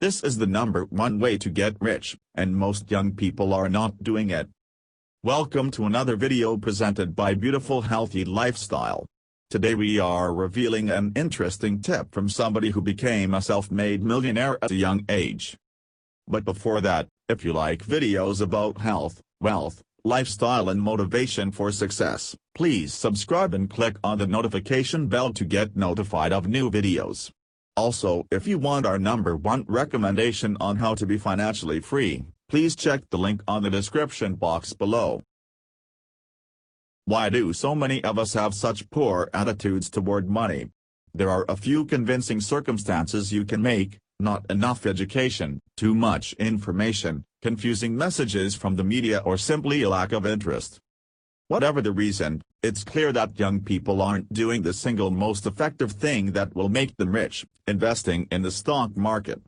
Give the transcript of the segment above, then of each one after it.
This is the #1 way to get rich, and most young people are not doing it. Welcome to another video presented by Beautiful Healthy Lifestyle. Today we are revealing an interesting tip from somebody who became a self-made millionaire at a young age. But before that, if you like videos about health, wealth, lifestyle and motivation for success, please subscribe and click on the notification bell to get notified of new videos. Also, if you want our #1 recommendation on how to be financially free, please check the link on the description box below. Why do so many of us have such poor attitudes toward money? There are a few convincing circumstances you can make: not enough education, too much information, confusing messages from the media, or simply a lack of interest. Whatever the reason, it's clear that young people aren't doing the single most effective thing that will make them rich: investing in the stock market.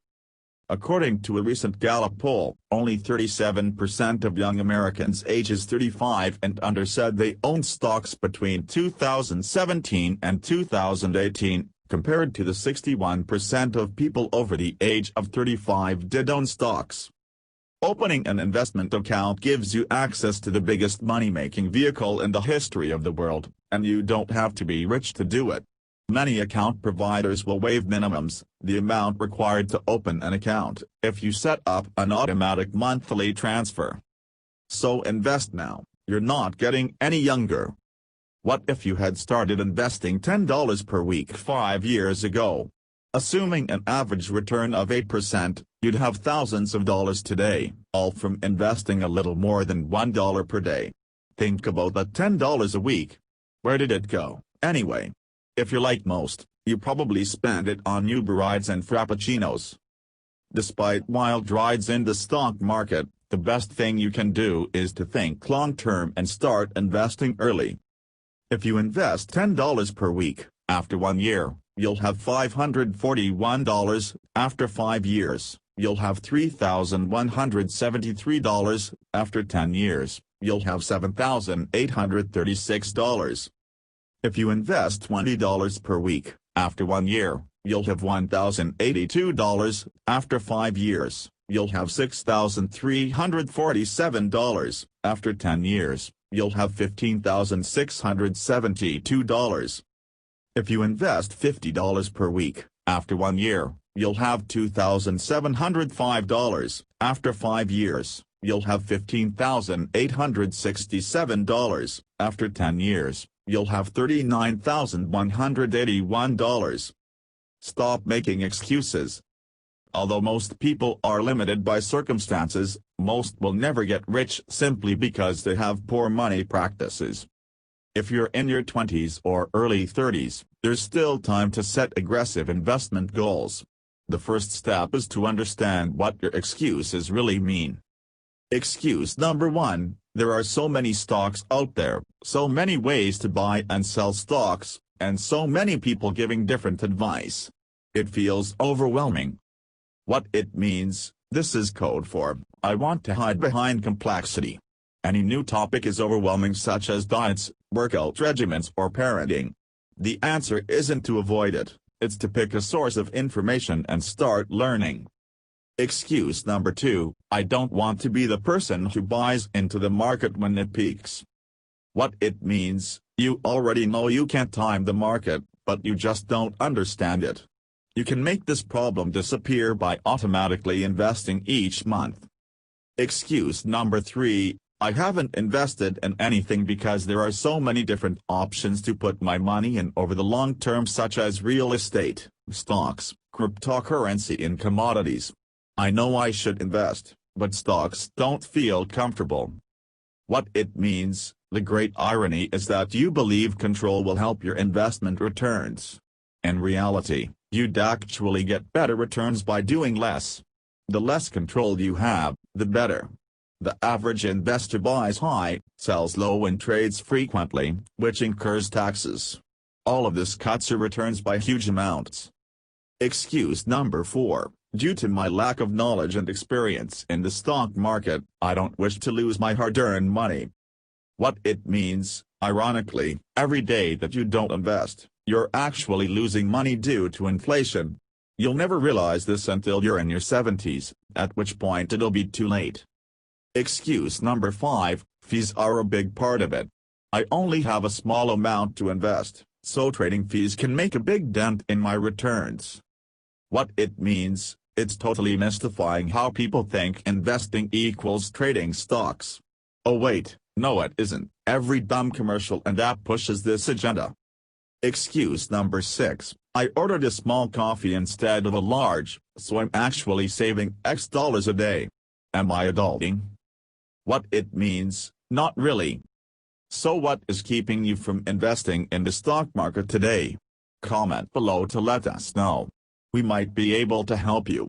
According to a recent Gallup poll, only 37% of young Americans ages 35 and under said they owned stocks between 2017 and 2018, compared to the 61% of people over the age of 35 did own stocks. Opening an investment account gives you access to the biggest money-making vehicle in the history of the world, and you don't have to be rich to do it. Many account providers will waive minimums, the amount required to open an account, if you set up an automatic monthly transfer. So invest now, you're not getting any younger. What if you had started investing $10 per week 5 years ago? Assuming an average return of 8%, you'd have thousands of dollars today, all from investing a little more than $1 per day. Think about that $10 a week. Where did it go, anyway? If you're like most, you probably spend it on Uber rides and frappuccinos. Despite wild rides in the stock market, the best thing you can do is to think long-term and start investing early. If you invest $10 per week, after 1 year, you'll have $541, after 5 years, you'll have $3,173, after 10 years, you'll have $7,836. If you invest $20 per week, after 1 year, you'll have $1,082, after 5 years, you'll have $6,347, after 10 years, you'll have $15,672. If you invest $50 per week, after 1 year, you'll have $2,705, after 5 years, you'll have $15,867, after 10 years, you'll have $39,181. Stop making excuses. Although most people are limited by circumstances, most will never get rich simply because they have poor money practices. If you're in your 20s or early 30s, there's still time to set aggressive investment goals. The first step is to understand what your excuses really mean. Excuse #1: there are so many stocks out there, so many ways to buy and sell stocks, and so many people giving different advice. It feels overwhelming. What it means: this is code for, I want to hide behind complexity. Any new topic is overwhelming, such as diets, workout regimens or parenting. The answer isn't to avoid it, it's to pick a source of information and start learning. Excuse #2: I don't want to be the person who buys into the market when it peaks. What it means: you already know you can't time the market, but you just don't understand it. You can make this problem disappear by automatically investing each month. Excuse #3: I haven't invested in anything because there are so many different options to put my money in over the long term, such as real estate, stocks, cryptocurrency and commodities. I know I should invest, but stocks don't feel comfortable. What it means: the great irony is that you believe control will help your investment returns. In reality, you'd actually get better returns by doing less. The less control you have, the better. The average investor buys high, sells low and trades frequently, which incurs taxes. All of this cuts your returns by huge amounts. Excuse #4: due to my lack of knowledge and experience in the stock market, I don't wish to lose my hard-earned money. What it means: ironically, every day that you don't invest, you're actually losing money due to inflation. You'll never realize this until you're in your 70s, at which point it'll be too late. Excuse number 5, fees are a big part of it. I only have a small amount to invest, so trading fees can make a big dent in my returns. What it means, it's totally mystifying how people think investing equals trading stocks. Oh wait, no it isn't. Every dumb commercial and app pushes this agenda. Excuse number 6, I ordered a small coffee instead of a large, so I'm actually saving X dollars a day. Am I adulting? What it means, not really. So what is keeping you from investing in the stock market today? Comment below to let us know. We might be able to help you.